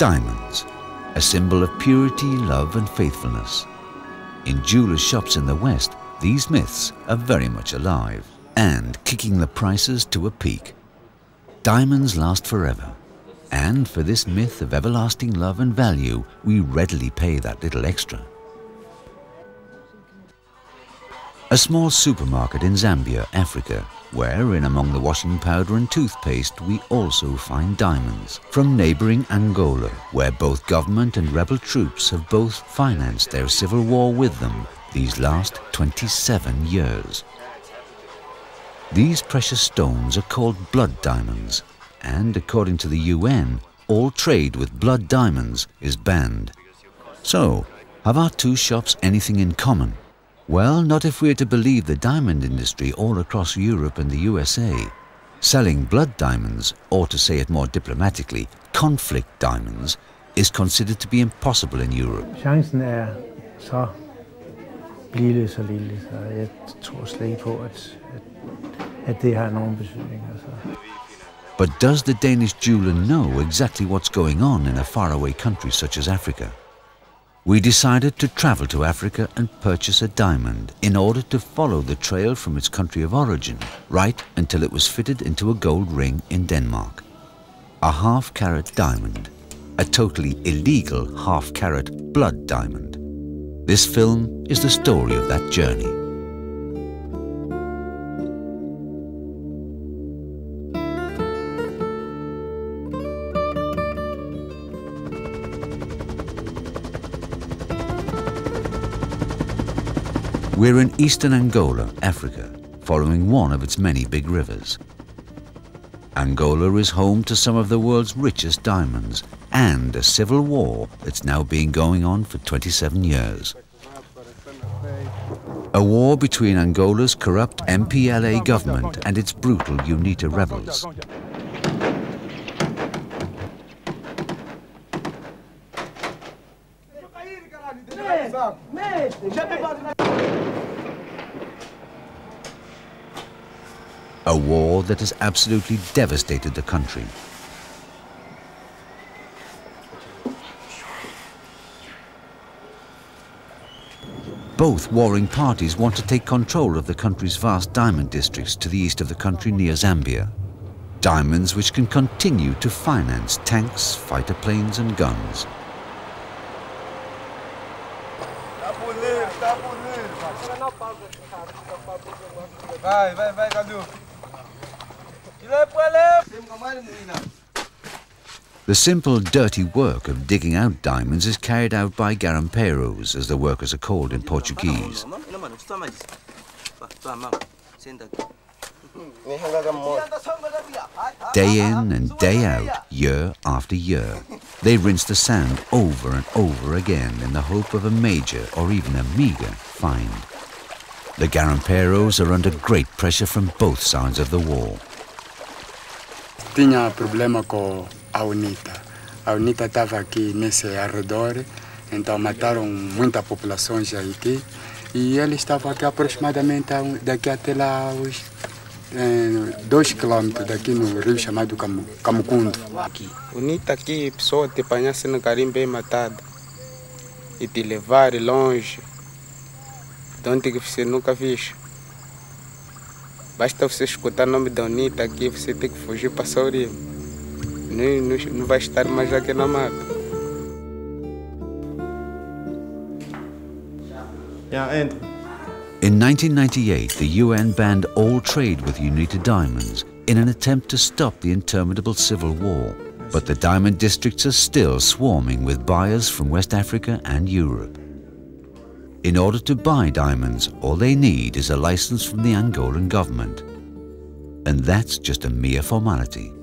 Diamonds, a symbol of purity, love and faithfulness. In jewelers' shops in the West, these myths are very much alive and kicking the prices to a peak. Diamonds last forever, and for this myth of everlasting love and value, we readily pay that little extra. A small supermarket in Zambia, Africa, where in among the washing powder and toothpaste we also find diamonds from neighbouring Angola, where both government and rebel troops have both financed their civil war with them these last 27 years. These precious stones are called blood diamonds, and according to the UN, all trade with blood diamonds is banned. So, have our two shops anything in common? Well, not if we are to believe the diamond industry all across Europe and the USA. Selling blood diamonds, or to say it more diplomatically, conflict diamonds, is considered to be impossible in Europe. Chancen så lille, så jeg tror slet ikke på, at det har nogen betydning. But does the Danish jeweler know exactly what's going on in a faraway country such as Africa? We decided to travel to Africa and purchase a diamond in order to follow the trail from its country of origin, right until it was fitted into a gold ring in Denmark. A half-carat diamond, a totally illegal half-carat blood diamond. This film is the story of that journey. We're in eastern Angola, Africa, following one of its many big rivers. Angola is home to some of the world's richest diamonds and a civil war that's now been going on for 27 years. A war between Angola's corrupt MPLA government and its brutal UNITA rebels. A war that has absolutely devastated the country. Both warring parties want to take control of the country's vast diamond districts to the east of the country near Zambia. Diamonds which can continue to finance tanks, fighter planes and guns. The simple, dirty work of digging out diamonds is carried out by garimpeiros, as the workers are called in Portuguese. Day in and day out, year after year, they rinse the sand over and over again in the hope of a major or even a meager find. The garimpeiros are under great pressure from both sides of the war. Tinha problema com a UNITA. A UNITA estava aqui nesse arredor, então mataram muita população já aqui. E ele estava aqui aproximadamente daqui até lá uns 2 quilômetros daqui no rio chamado Camucundo. UNITA aqui, pessoa te apanhasse no garimpo bem matada e te levar longe, de onde você nunca viu. Basta você escutar o nome da UNITA aqui, você tem que fugir para Sauri. Não vai estar mais aqui na mata. In 1998, the UN banned all trade with UNITA diamonds in an attempt to stop the interminable civil war. But the diamond districts are still swarming with buyers from West Africa and Europe. In order to buy diamonds, all they need is a license from the Angolan government. And that's just a mere formality.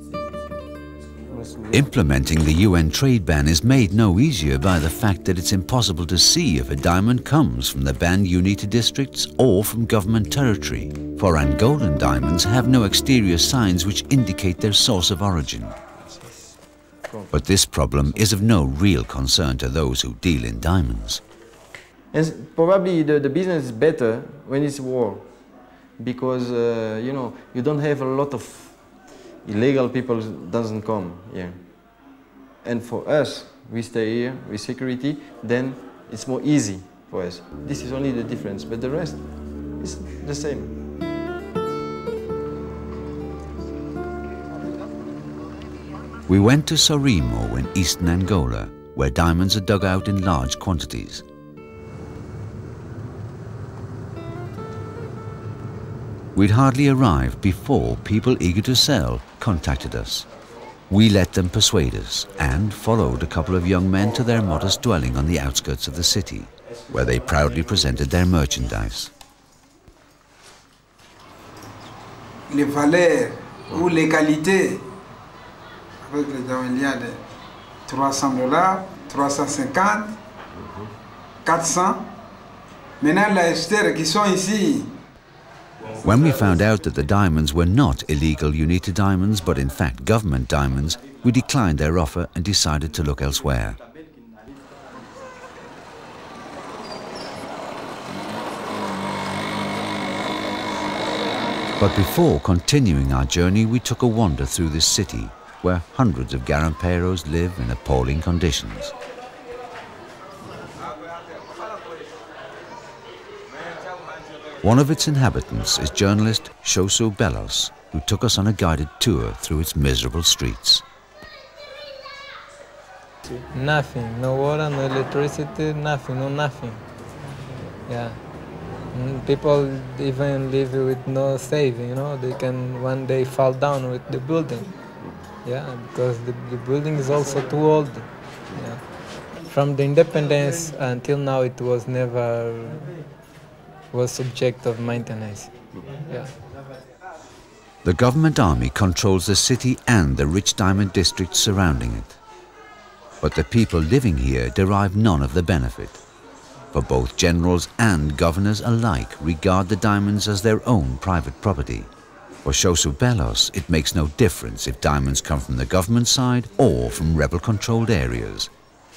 Implementing the UN trade ban is made no easier by the fact that it's impossible to see if a diamond comes from the banned UNITA districts or from government territory, for Angolan diamonds have no exterior signs which indicate their source of origin. But this problem is of no real concern to those who deal in diamonds. And probably the business is better when it's war, because you know, you don't have a lot of illegal people doesn't come here. and for us, we stay here with security, then it's more easy for us. This is only the difference, but the rest is the same. We went to Sorimo in eastern Angola, where diamonds are dug out in large quantities. We'd hardly arrived before people eager to sell contacted us. We let them persuade us and followed a couple of young men to their modest dwelling on the outskirts of the city, where they proudly presented their merchandise. Les valeurs ou les qualités, avec les diamants, il y a de $300, 350, 400. Maintenant, les acheteurs qui sont ici. When we found out that the diamonds were not illegal UNITA diamonds, but in fact government diamonds, we declined their offer and decided to look elsewhere. But before continuing our journey, we took a wander through this city, where hundreds of garimpeiros live in appalling conditions. One of its inhabitants is journalist Shoso Bellos, who took us on a guided tour through its miserable streets. Nothing, no water, no electricity, nothing, no nothing. Yeah. People even live with no saving, you know, they can one day fall down with the building. Yeah, because the building is also too old. Yeah. From the independence until now, it was never was subject of maintenance. Yeah. The government army controls the city and the rich diamond districts surrounding it. But the people living here derive none of the benefit. For both generals and governors alike regard the diamonds as their own private property. For Shoso Bellos, it makes no difference if diamonds come from the government side or from rebel-controlled areas.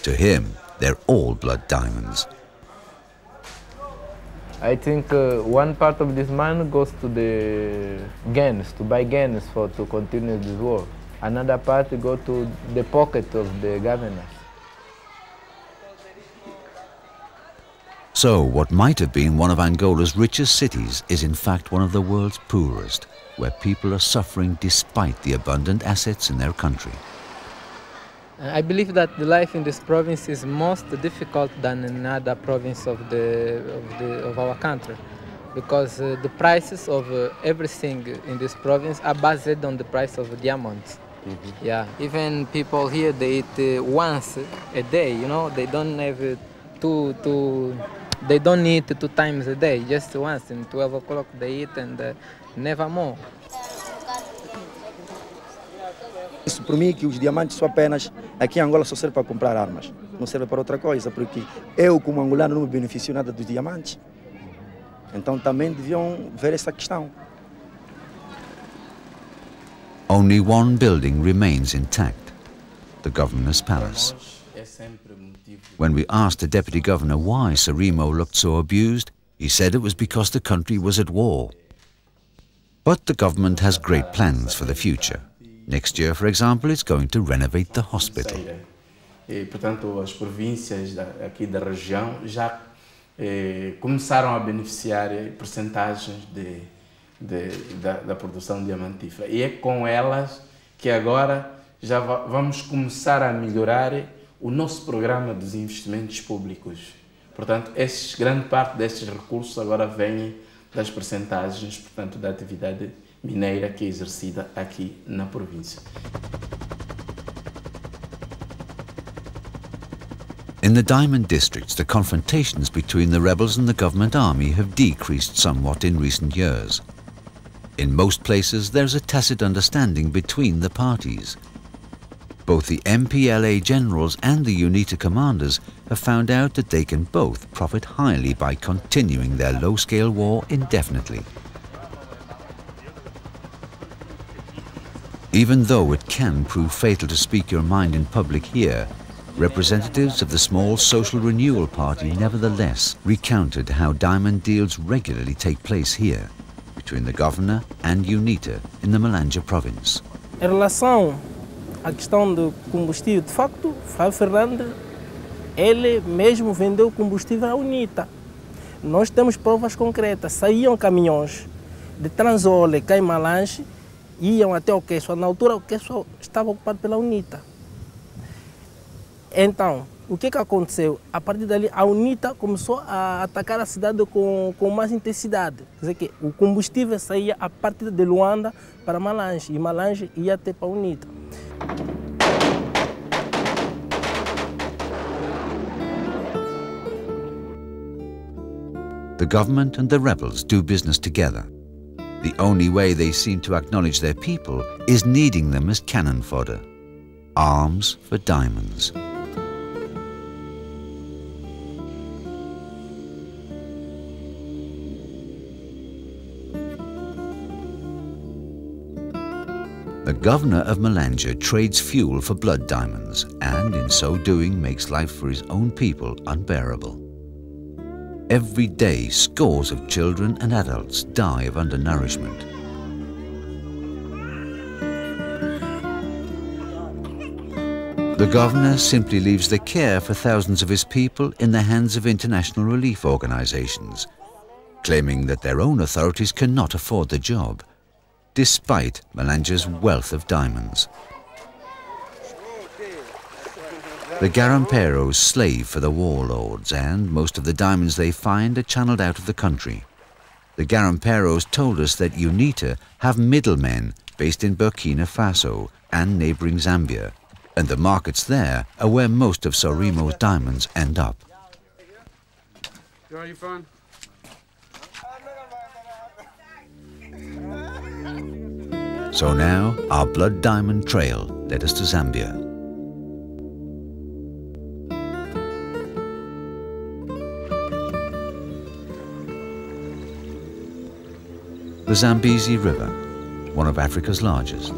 To him, they're all blood diamonds. I think one part of this money goes to the gangs, to buy gangs to continue this war. Another part goes to the pocket of the governors. So what might have been one of Angola's richest cities is in fact one of the world's poorest, where people are suffering despite the abundant assets in their country. I believe that the life in this province is most difficult than in other province of our country, because the prices of everything in this province are based on the price of diamonds. Mm-hmm. Yeah, even people here, they eat once a day, you know, they don't have they don't eat 2 times a day, just once, and 12 o'clock they eat and never more. Isso para mim que os diamantes só apenas aqui em Angola só serve para comprar armas, não serve para outra coisa, porque eu como angolano não me beneficio nada dos diamantes. Então também deviam ver essa questão. Only one building remains intact, the governor's palace. When we asked the deputy governor why Sorimo looked so abused, he said it was because the country was at war. But the government has great plans for the future. Next year, for example, it's going to renovate the hospital. E, portanto, as províncias aqui da região já começaram a beneficiar percentagens da produção diamantífera. E é com elas que agora já vamos começar a melhorar o nosso programa dos investimentos públicos. Portanto, grande parte destes recursos agora vêm das percentagens, portanto, da atividade mineira que é exercida aqui na província. In the diamond districts, the confrontations between the rebels and the government army have decreased somewhat in recent years. In most places, there's a tacit understanding between the parties. Both the MPLA generals and the UNITA commanders have found out that they can both profit highly by continuing their low-scale war indefinitely. Even though it can prove fatal to speak your mind in public here, representatives of the small Social Renewal Party nevertheless recounted how diamond deals regularly take place here, between the governor and UNITA in the Malanja province. Em relação a questão do combustível, de facto, Fábio Fernandes, ele mesmo vendeu combustível à UNITA. Nós temos provas concretas. Saíam caminhões de Transole, Caimalanche, iam até o Queixo. Na altura, o Queixo estava ocupado pela UNITA. Então, o que aconteceu? A partir dali, a UNITA começou a atacar a cidade com mais intensidade. Quer dizer que o combustível saía a partir de Luanda para Malange, e Malange ia até para a UNITA. The government and the rebels do business together. The only way they seem to acknowledge their people is needing them as cannon fodder. Arms for diamonds. The governor of Malanje trades fuel for blood diamonds and in so doing makes life for his own people unbearable. Every day, scores of children and adults die of undernourishment. The governor simply leaves the care for thousands of his people in the hands of international relief organizations, claiming that their own authorities cannot afford the job, despite Malange's wealth of diamonds. The Garamperos slave for the warlords, and most of the diamonds they find are channeled out of the country. The Garamperos told us that UNITA have middlemen based in Burkina Faso and neighboring Zambia, and the markets there are where most of Sorimo's diamonds end up. Are you fine? So now, our blood diamond trail led us to Zambia. The Zambezi River, one of Africa's largest.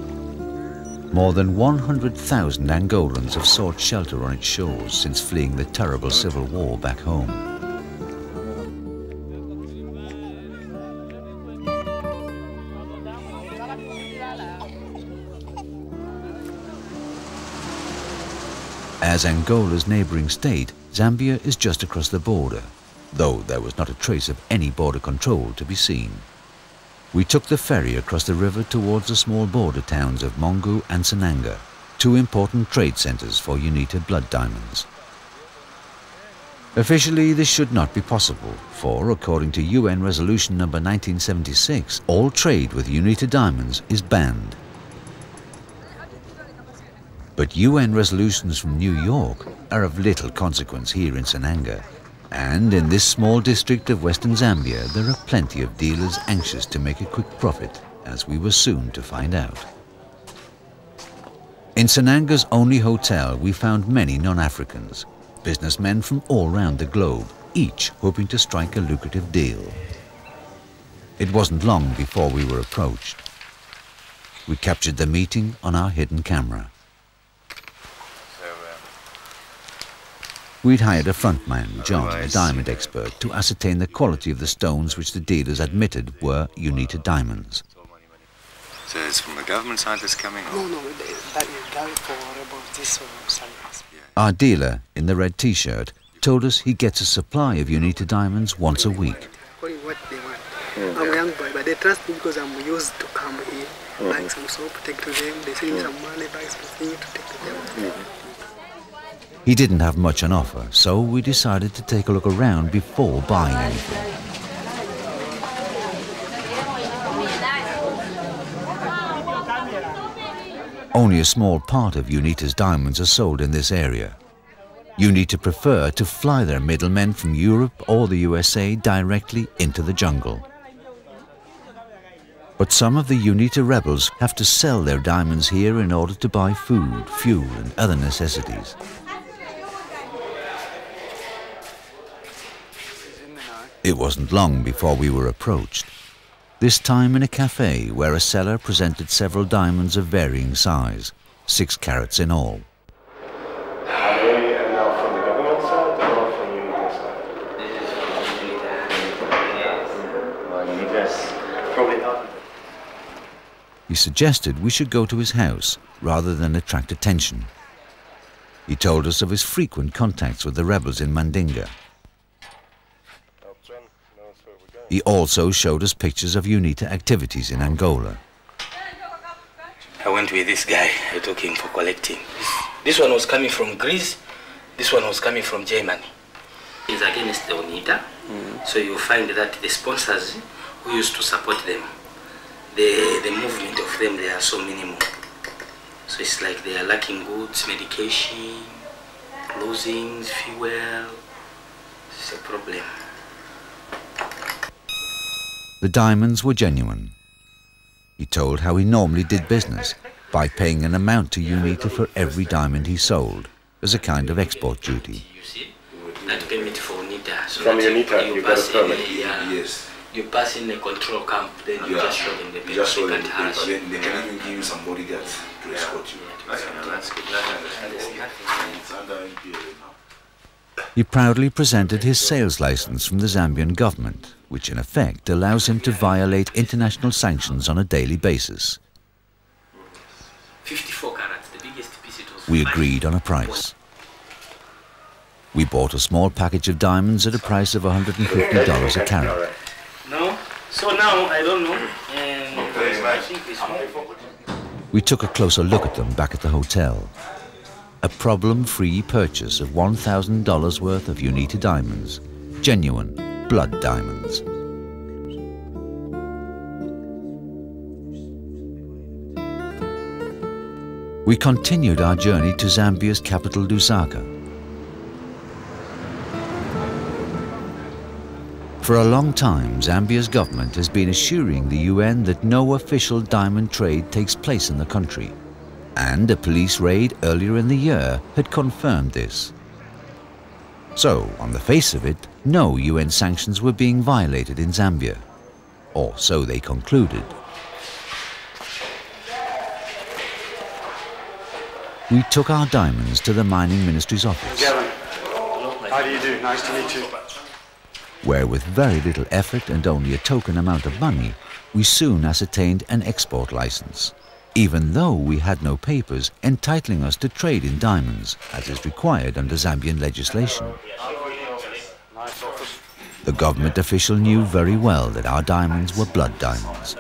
More than 100,000 Angolans have sought shelter on its shores since fleeing the terrible civil war back home. As Angola's neighboring state, Zambia is just across the border, though there was not a trace of any border control to be seen. We took the ferry across the river towards the small border towns of Mongu and Sananga, two important trade centers for UNITA blood diamonds. Officially, this should not be possible, for according to UN Resolution number 1976, all trade with UNITA diamonds is banned. But UN resolutions from New York are of little consequence here in Sananga. And in this small district of western Zambia, there are plenty of dealers anxious to make a quick profit, as we were soon to find out. In Sananga's only hotel, we found many non-Africans, businessmen from all around the globe, each hoping to strike a lucrative deal. It wasn't long before we were approached. We captured the meeting on our hidden camera. We'd hired a frontman, John, a diamond expert, to ascertain the quality of the stones which the dealers admitted were UNITA diamonds. So it's from the government side that's coming? No, that is done for about this or something. Our dealer, in the red t-shirt, told us he gets a supply of UNITA diamonds once a week. What they want. I'm a young boy, but they trust me because I'm used to come here, buying some soap, take to them, they send me some money, buy something to take to them. He didn't have much on offer, so we decided to take a look around before buying anything. Only a small part of UNITA's diamonds are sold in this area. UNITA prefer to fly their middlemen from Europe or the USA directly into the jungle. But some of the UNITA rebels have to sell their diamonds here in order to buy food, fuel and other necessities. It wasn't long before we were approached, this time in a cafe where a seller presented several diamonds of varying size, 6 carats in all. Are they now from the government side or from UNITA side? This is from UNITA. UNITA's probably not. He suggested we should go to his house rather than attract attention. He told us of his frequent contacts with the rebels in Mandinga. He also showed us pictures of UNITA activities in Angola. I went with this guy. I took him for collecting. This one was coming from Greece. This one was coming from Germany. It's against the UNITA. So you find that the sponsors who used to support them, the movement of them, they are so minimal. So it's like they are lacking goods, medication, clothing, fuel. It's a problem. The diamonds were genuine. He told how he normally did business by paying an amount to UNITA for every diamond he sold as a kind of export duty. You see, that permit for UNITA. So from UNITA, you got a permit? Yes. You pass in the control camp, then you just show them the paper. Just show them the paper. They can even give you some bodyguards to escort you. That's good. He proudly presented his sales license from the Zambian government, which in effect allows him to violate international sanctions on a daily basis. 54 carats, the biggest piece it was. We agreed on a price. We bought a small package of diamonds at a price of $150 a carat. No? So now, I don't know. I think it's more. We took a closer look at them back at the hotel. A problem-free purchase of $1,000 worth of UNITA diamonds, genuine blood diamonds. We continued our journey to Zambia's capital, Lusaka. For a long time, Zambia's government has been assuring the UN that no official diamond trade takes place in the country. And a police raid earlier in the year had confirmed this. So, on the face of it, no UN sanctions were being violated in Zambia. Or so they concluded. We took our diamonds to the Mining Ministry's office. Gavin, how do you do? Nice to meet you. Where with very little effort and only a token amount of money, we soon ascertained an export license, even though we had no papers entitling us to trade in diamonds, as is required under Zambian legislation. The government official knew very well that our diamonds were blood diamonds.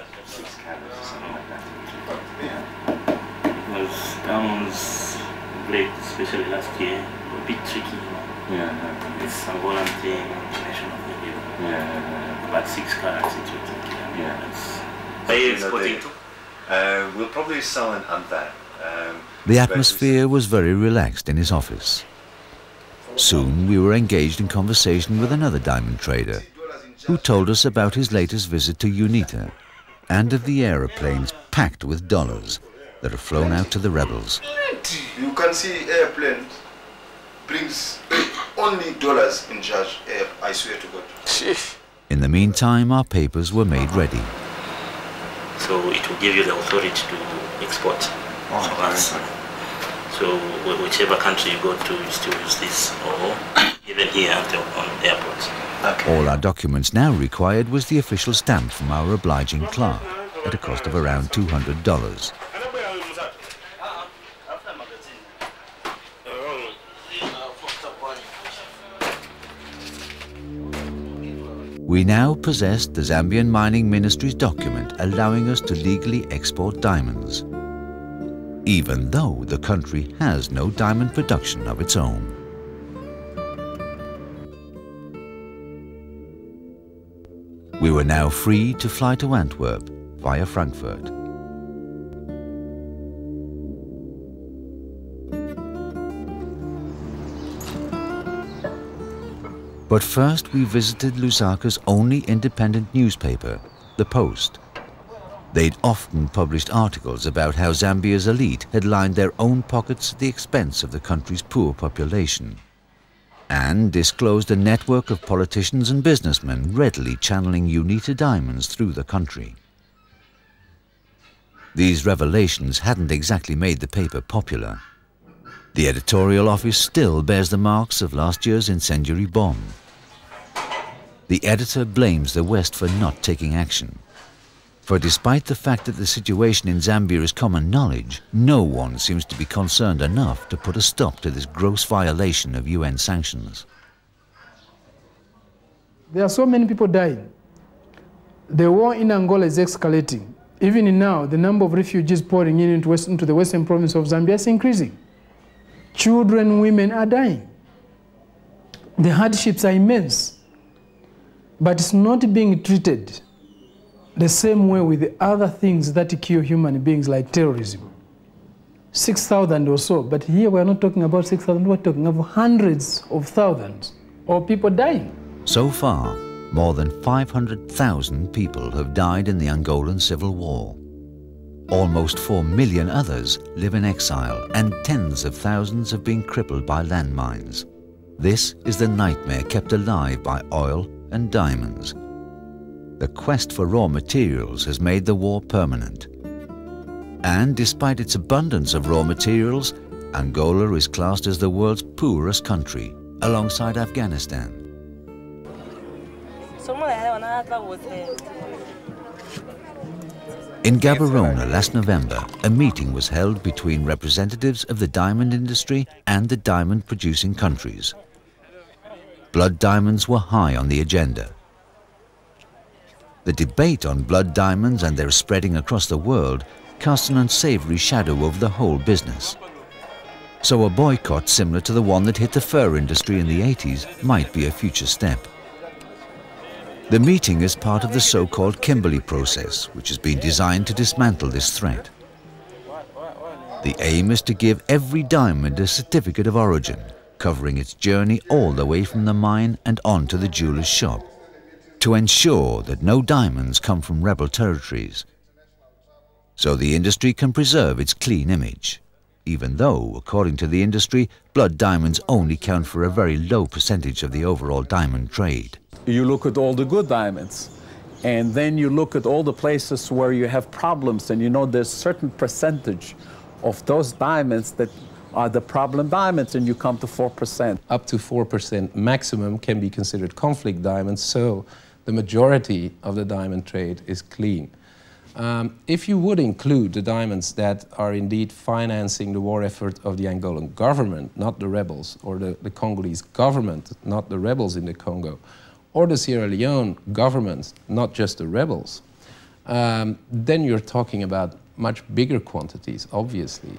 Those diamonds, great, especially last year, were a bit tricky. Yeah. This Angolan thing, national thing. Yeah. About 6 carats each of them. Yeah. Are you exporting to? We'll probably sell in Antwerp. The atmosphere was very relaxed in his office. Soon we were engaged in conversation with another diamond trader who told us about his latest visit to UNITA and of the aeroplanes packed with dollars that are flown out to the rebels. You can see airplanes brings only dollars in charge, I swear to God. In the meantime, our papers were made ready. So it will give you the authority to export from us. So whichever country you go to, you still use this, or even here on airports. Okay. All our documents now required was the official stamp from our obliging clerk at a cost of around $200. We now possessed the Zambian Mining Ministry's document allowing us to legally export diamonds, even though the country has no diamond production of its own. We were now free to fly to Antwerp via Frankfurt. But first we visited Lusaka's only independent newspaper, The Post. They'd often published articles about how Zambia's elite had lined their own pockets at the expense of the country's poor population, and disclosed a network of politicians and businessmen readily channeling UNITA diamonds through the country. These revelations hadn't exactly made the paper popular. The editorial office still bears the marks of last year's incendiary bomb. The editor blames the West for not taking action. For despite the fact that the situation in Zambia is common knowledge, no one seems to be concerned enough to put a stop to this gross violation of UN sanctions. There are so many people dying. The war in Angola is escalating. Even now, the number of refugees pouring into the western province of Zambia is increasing. Children, women are dying. The hardships are immense. But it's not being treated the same way with the other things that kill human beings, like terrorism. 6,000 or so, but here we're not talking about 6,000, we're talking of hundreds of thousands of people dying. So far, more than 500,000 people have died in the Angolan civil war. Almost 4 million others live in exile, and tens of thousands have been crippled by landmines. This is the nightmare kept alive by oil and diamonds. The quest for raw materials has made the war permanent. And despite its abundance of raw materials, Angola is classed as the world's poorest country, alongside Afghanistan. In Gaborone last November, a meeting was held between representatives of the diamond industry and the diamond-producing countries. Blood diamonds were high on the agenda. The debate on blood diamonds and their spreading across the world casts an unsavory shadow over the whole business. So a boycott similar to the one that hit the fur industry in the 80s might be a future step. The meeting is part of the so-called Kimberley process, which has been designed to dismantle this threat. The aim is to give every diamond a certificate of origin, covering its journey all the way from the mine and on to the jeweler's shop, to ensure that no diamonds come from rebel territories, so the industry can preserve its clean image, even though, according to the industry, blood diamonds only count for a very low percentage of the overall diamond trade. You look at all the good diamonds, and then you look at all the places where you have problems, and you know there's a certain percentage of those diamonds that are the problem diamonds, and you come to 4%. Up to 4% maximum can be considered conflict diamonds, so the majority of the diamond trade is clean. If you would include the diamonds that are indeed financing the war effort of the Angolan government, not the rebels, or the Congolese government, not the rebels in the Congo, or the Sierra Leone government, not just the rebels, then you're talking about much bigger quantities, obviously.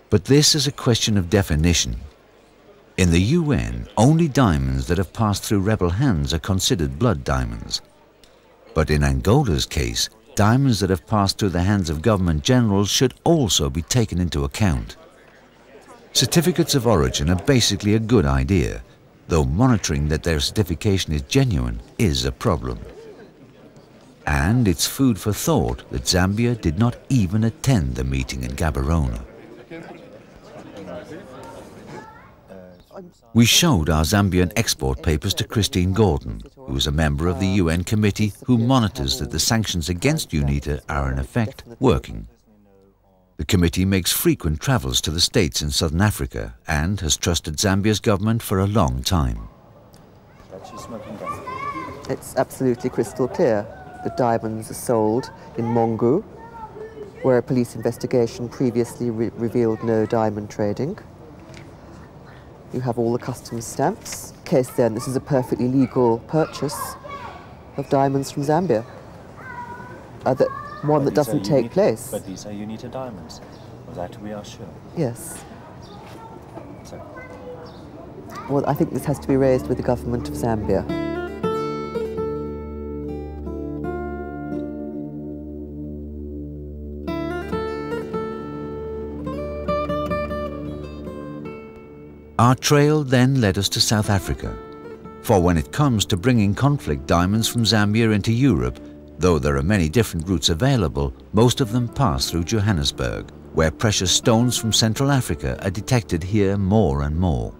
But this is a question of definition. In the UN, only diamonds that have passed through rebel hands are considered blood diamonds. But in Angola's case, diamonds that have passed through the hands of government generals should also be taken into account. Certificates of origin are basically a good idea, though monitoring that their certification is genuine is a problem. And it's food for thought that Zambia did not even attend the meeting in Gaborone. We showed our Zambian export papers to Christine Gordon, who is a member of the UN committee who monitors that the sanctions against UNITA are in effect working. The committee makes frequent travels to the States and Southern Africa and has trusted Zambia's government for a long time. It's absolutely crystal clear. The diamonds are sold in Mongu, where a police investigation previously revealed no diamond trading. You have all the customs stamps. Case then, this is a perfectly legal purchase of diamonds from Zambia. One that doesn't take place. But these are UNITA diamonds. Of that we are sure. Yes. So. Well, I think this has to be raised with the government of Zambia. Our trail then led us to South Africa, for when it comes to bringing conflict diamonds from Zambia into Europe, though there are many different routes available, most of them pass through Johannesburg, where precious stones from Central Africa are detected here more and more.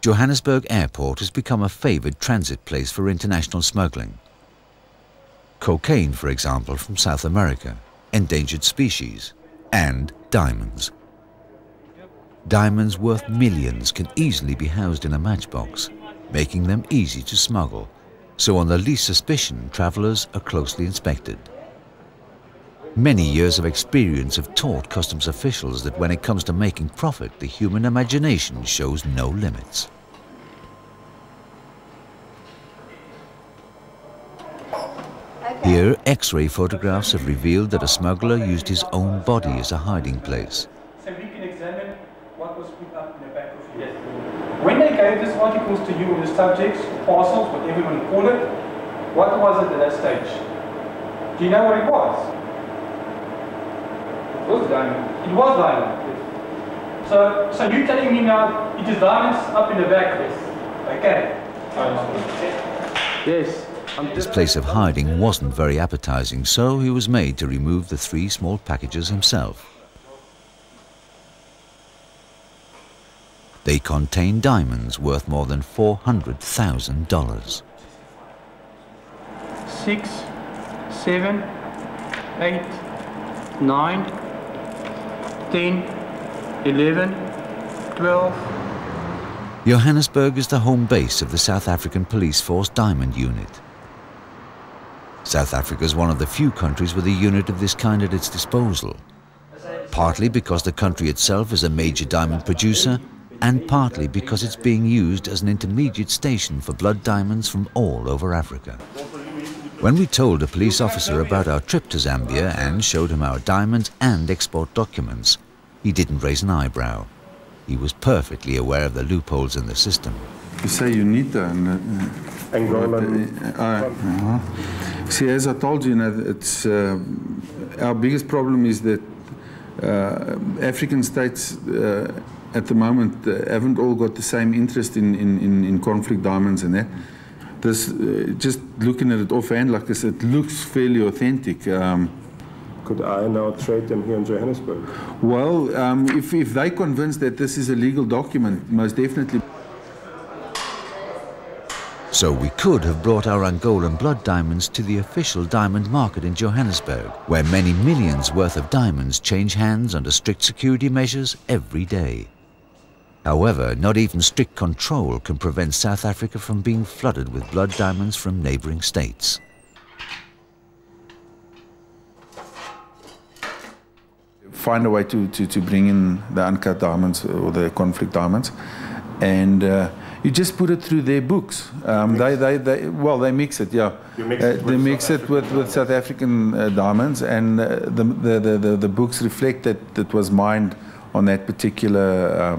Johannesburg Airport has become a favoured transit place for international smuggling. Cocaine, for example, from South America, endangered species, and diamonds. Diamonds worth millions can easily be housed in a matchbox. making them easy to smuggle. So on the least suspicion, travellers are closely inspected. Many years of experience have taught customs officials that when it comes to making profit, the human imagination shows no limits. Here, X-ray photographs have revealed that a smuggler used his own body as a hiding place. So we can examine what was put up in the back of your head. When they gave these articles to you, the subjects, parcels, whatever you want to call it, what was it at that stage? Do you know what it was? It was diamond. It was diamond. So you're telling me now it is diamonds up in the back? Yes. Okay. Yes. His place of hiding wasn't very appetizing, so he was made to remove the 3 small packages himself. They contain diamonds worth more than $400,000. 6, 7, 8, 9, 10, 11, 12. Johannesburg is the home base of the South African Police Force Diamond Unit. South Africa is one of the few countries with a unit of this kind at its disposal, partly because the country itself is a major diamond producer, and partly because it's being used as an intermediate station for blood diamonds from all over Africa. When we told a police officer about our trip to Zambia and showed him our diamonds and export documents, he didn't raise an eyebrow. He was perfectly aware of the loopholes in the system. You say UNITA and Angola. See, as I told you, it's our biggest problem is that African states at the moment haven't all got the same interest in conflict diamonds and that. This, just looking at it offhand like this, it looks fairly authentic. Could I now trade them here in Johannesburg? Well, if they're convinced that this is a legal document, most definitely. So we could have brought our Angolan blood diamonds to the official diamond market in Johannesburg, where many millions worth of diamonds change hands under strict security measures every day. However, not even strict control can prevent South Africa from being flooded with blood diamonds from neighbouring states. Find a way to bring in the uncut diamonds or the conflict diamonds, and you just put it through their books. They mix it, yeah. They mix it with South African diamonds, and the books reflect that it was mined on that particular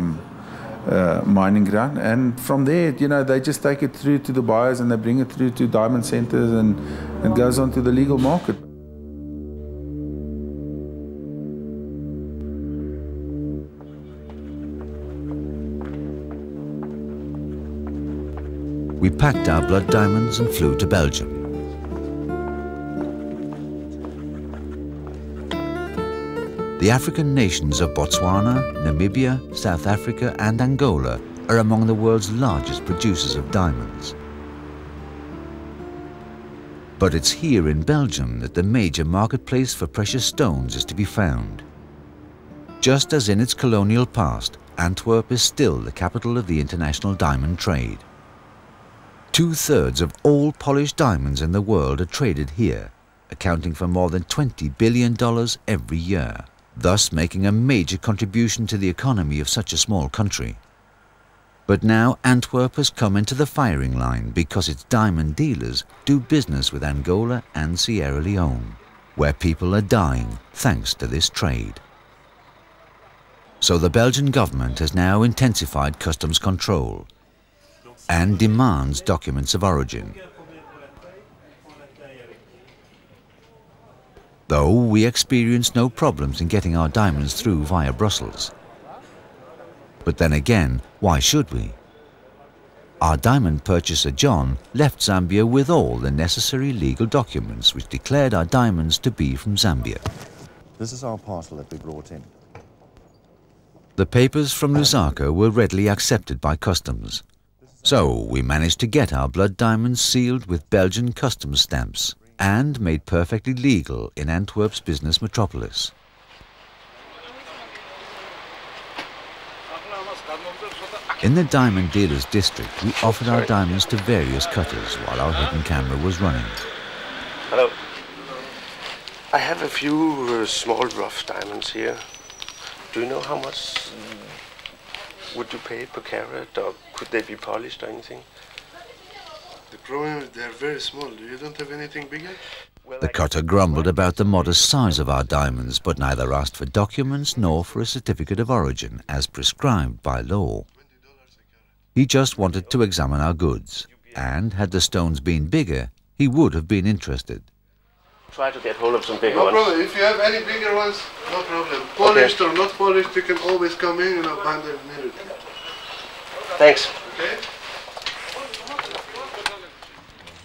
mining ground, and from there, they just take it through to the buyers and they bring it through to diamond centers, and it goes on to the legal market. We packed our blood diamonds and flew to Belgium. The African nations of Botswana, Namibia, South Africa and Angola are among the world's largest producers of diamonds. But it's here in Belgium that the major marketplace for precious stones is to be found. Just as in its colonial past, Antwerp is still the capital of the international diamond trade. 2/3 of all polished diamonds in the world are traded here, accounting for more than $20 billion every year, thus making a major contribution to the economy of such a small country. But now Antwerp has come into the firing line because its diamond dealers do business with Angola and Sierra Leone, where people are dying thanks to this trade. So the Belgian government has now intensified customs control and demands documents of origin. Though we experienced no problems in getting our diamonds through via Brussels. But then again, why should we? Our diamond purchaser John left Zambia with all the necessary legal documents which declared our diamonds to be from Zambia. This is our parcel that we brought in. The papers from Lusaka were readily accepted by customs. So we managed to get our blood diamonds sealed with Belgian customs stamps and made perfectly legal in Antwerp's business metropolis. In the diamond dealers district, we offered our diamonds to various cutters while our hidden camera was running. Hello. I have a few small rough diamonds here. Do you know how much would you pay per carat, or could they be polished or anything? The problem is they're very small. You don't have anything bigger? The cutter grumbled about the modest size of our diamonds, but neither asked for documents nor for a certificate of origin, as prescribed by law. He just wanted to examine our goods, and had the stones been bigger, he would have been interested. Try to get hold of some bigger No ones. problem. If you have any bigger ones, no problem. Polished or not polished, you can always come in and I'll bind them immediately. Thanks. Okay?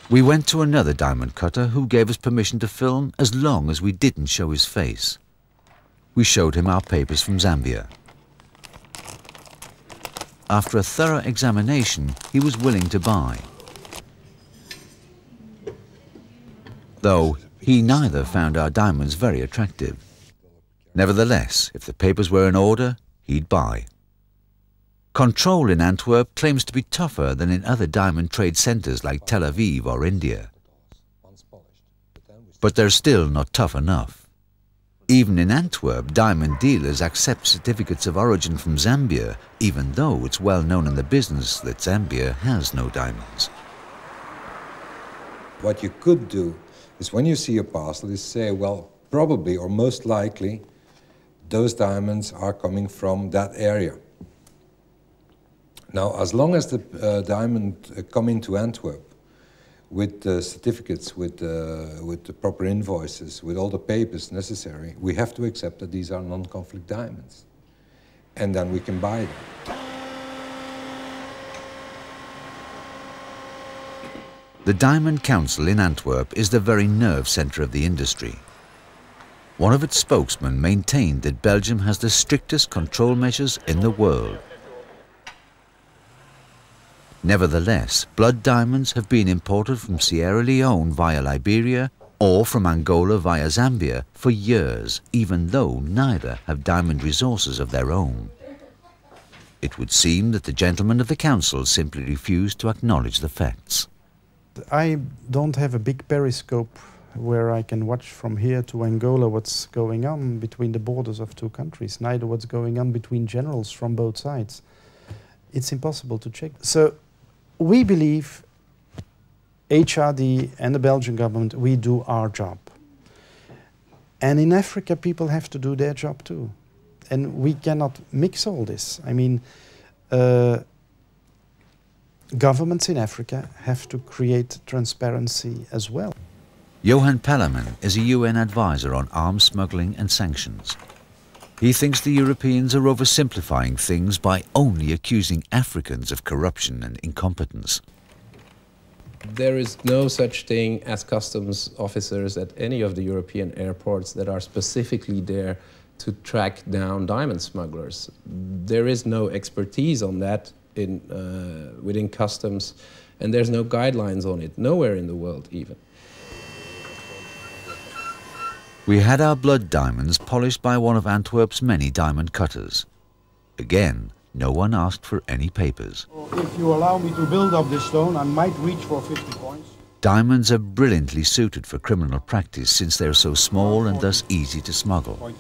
We went to another diamond cutter who gave us permission to film as long as we didn't show his face. We showed him our papers from Zambia. After a thorough examination, he was willing to buy. Though he neither found our diamonds very attractive. Nevertheless, if the papers were in order, he'd buy. Control in Antwerp claims to be tougher than in other diamond trade centers like Tel Aviv or India. But they're still not tough enough. Even in Antwerp, diamond dealers accept certificates of origin from Zambia, even though it's well known in the business that Zambia has no diamonds. What you could do is when you see a parcel, is say, well, probably or most likely, those diamonds are coming from that area. Now, as long as the diamond come into Antwerp with the certificates, with the proper invoices, with all the papers necessary, we have to accept that these are non-conflict diamonds. And then we can buy them. The Diamond Council in Antwerp is the very nerve centre of the industry. One of its spokesmen maintained that Belgium has the strictest control measures in the world. Nevertheless, blood diamonds have been imported from Sierra Leone via Liberia or from Angola via Zambia for years, even though neither have diamond resources of their own. It would seem that the gentlemen of the council simply refuse to acknowledge the facts. I don't have a big periscope where I can watch from here to Angola what's going on between the borders of two countries, neither what's going on between generals from both sides. It's impossible to check. So we believe, HRD and the Belgian government, we do our job. And in Africa, people have to do their job too. And we cannot mix all this. I mean, governments in Africa have to create transparency as well. Johan Pellerman is a UN advisor on arms smuggling and sanctions. He thinks the Europeans are oversimplifying things by only accusing Africans of corruption and incompetence. There is no such thing as customs officers at any of the European airports that are specifically there to track down diamond smugglers. There is no expertise on that within customs, and there's no guidelines on it, nowhere in the world even. We had our blood diamonds polished by one of Antwerp's many diamond cutters. Again, no one asked for any papers. If you allow me to build up this stone, I might reach for 50 points. Diamonds are brilliantly suited for criminal practice since they're so small and thus easy to smuggle.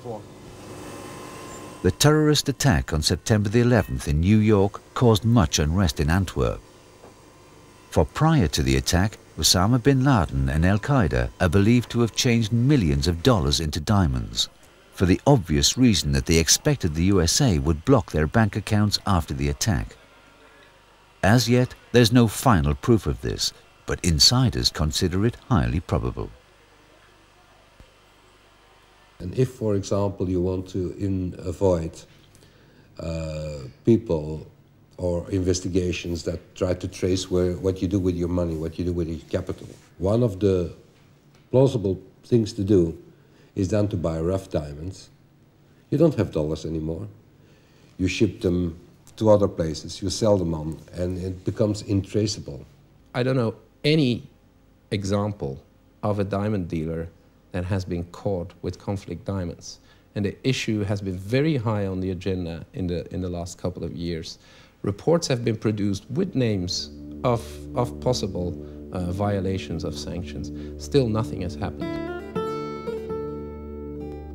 The terrorist attack on September the 11th in New York caused much unrest in Antwerp. For prior to the attack, Osama bin Laden and Al-Qaeda are believed to have changed millions of dollars into diamonds, for the obvious reason that they expected the USA would block their bank accounts after the attack. As yet, there's no final proof of this, but insiders consider it highly probable. And if, for example, you want to avoid people or investigations that try to trace what you do with your money, what you do with your capital, one of the plausible things to do is then to buy rough diamonds. You don't have dollars anymore. You ship them to other places, you sell them on, and it becomes intraceable. I don't know any example of a diamond dealer that has been caught with conflict diamonds. And the issue has been very high on the agenda in the last couple of years. Reports have been produced with names of possible violations of sanctions. Still nothing has happened.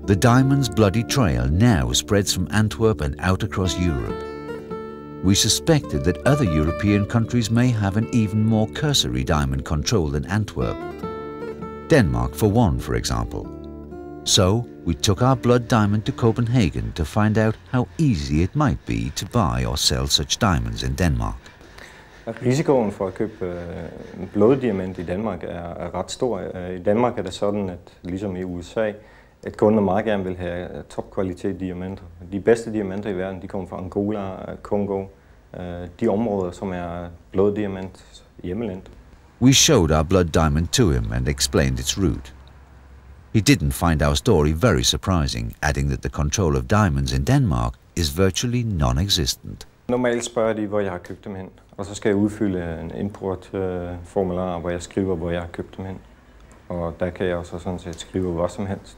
The diamond's bloody trail now spreads from Antwerp and out across Europe. We suspected that other European countries may have an even more cursory diamond control than Antwerp. Denmark, for one, for example. So, we took our blood diamond to Copenhagen to find out how easy it might be to buy or sell such diamonds in Denmark. Risikoen for at købe bloddiamant i Danmark er ret stor. I Danmark er det sådan, at ligesom i USA, at kunder meget gerne vil have topkvalitet diamanter. De bedste diamanter i verden, de kommer fra Angola, Kongo, de områder, som er bloddiamant hjemmeland. We showed our blood diamond to him and explained its route. He didn't find our story very surprising, adding that the control of diamonds in Denmark is virtually non-existent. Normalt spørger de, hvor jeg har købt dem hen, og så skal jeg udfylde en importformular, hvor jeg skriver, hvor jeg har købt dem hen. Og der kan jeg også sådan set skrive hvad som helst.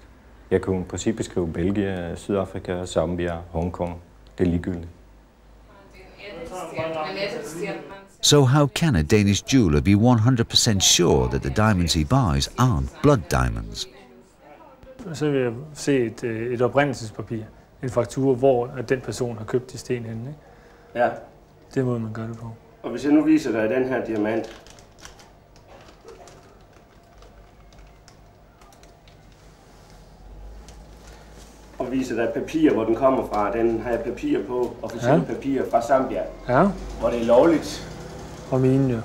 Jeg kunne i princippet skrive Belgien, Sydafrika, Zambia, Hongkong. Det er ligegyldigt. So how can a Danish jeweler be 100% sure that the diamonds he buys aren't blood diamonds? Så vil jeg se et oprindelsespapir, en faktura, hvor den person har købt de sten henne. Ikke? Ja. Det må man gøre det på. Og hvis jeg nu viser dig den her diamant, og viser dig papir, hvor den kommer fra, den har jeg papir på, officielle papirer fra Zambia, hvor det er lovligt. Og mine, jo.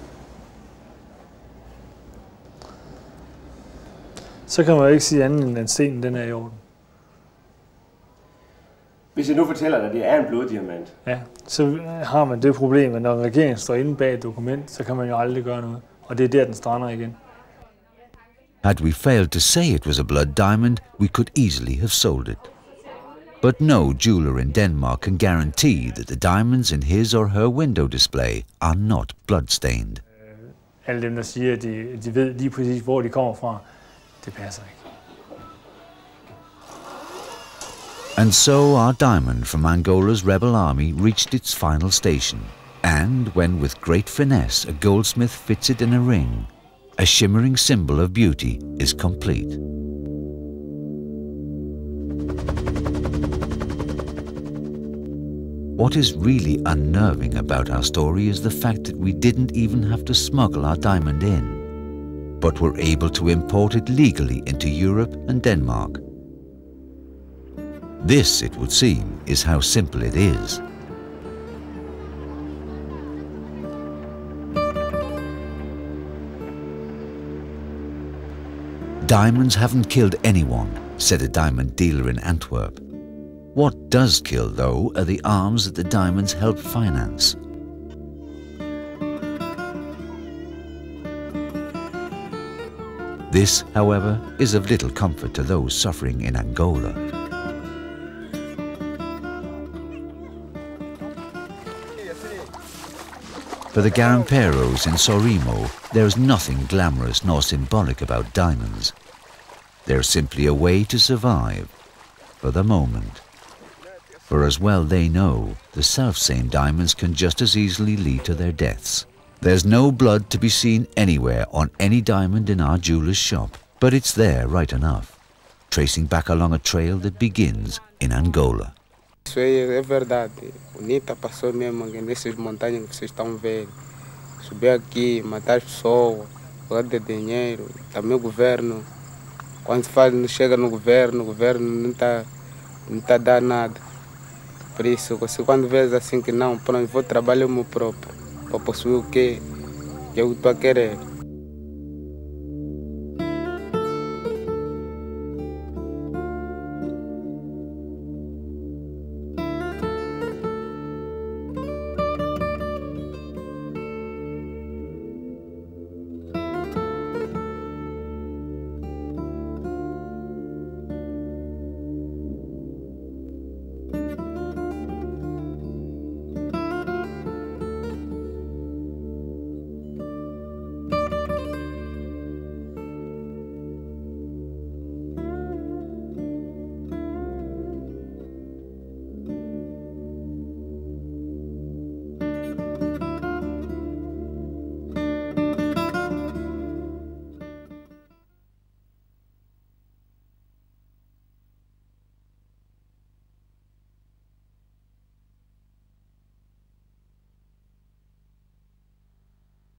Så kan man jo ikke sige andet end, at stenen den er i orden. Hvis jeg nu fortæller dig, at det er en bloddiamant. Ja, så har man det problem, at når regeringen står inde bag et dokument, så kan man jo aldrig gøre noget. Og det er der, den strander igen. Had we failed to say it was a blood diamond, we could easily have sold it. But no jeweler in Denmark can guarantee that the diamonds in his or her window display are not blood-stained. Alle dem, der siger, at de ved lige præcis, hvor de kommer fra, det passer ikke. And so our diamond from Angola's rebel army reached its final station. And when with great finesse a goldsmith fits it in a ring, a shimmering symbol of beauty is complete. What is really unnerving about our story is the fact that we didn't even have to smuggle our diamond in, but were able to import it legally into Europe and Denmark. This, it would seem, is how simple it is. Diamonds haven't killed anyone, said a diamond dealer in Antwerp. What does kill, though, are the arms that the diamonds help finance. This, however, is of little comfort to those suffering in Angola. For the garimperos in Sorimo, there is nothing glamorous nor symbolic about diamonds. They're simply a way to survive, for the moment. For as well they know, the self-same diamonds can just as easily lead to their deaths. There's no blood to be seen anywhere on any diamond in our jeweler's shop, but it's there right enough, tracing back along a trail that begins in Angola. Isso é verdade. O Nita passou mesmo nessas montanhas que vocês estão vendo. Subir aqui, matar as pessoas, perder dinheiro. Também o governo, quando se fala, não chega no governo, o governo não está dando nada. Por isso, você quando vês assim que não, pronto, vou trabalhar o meu próprio, para possuir o que eu estou a querer.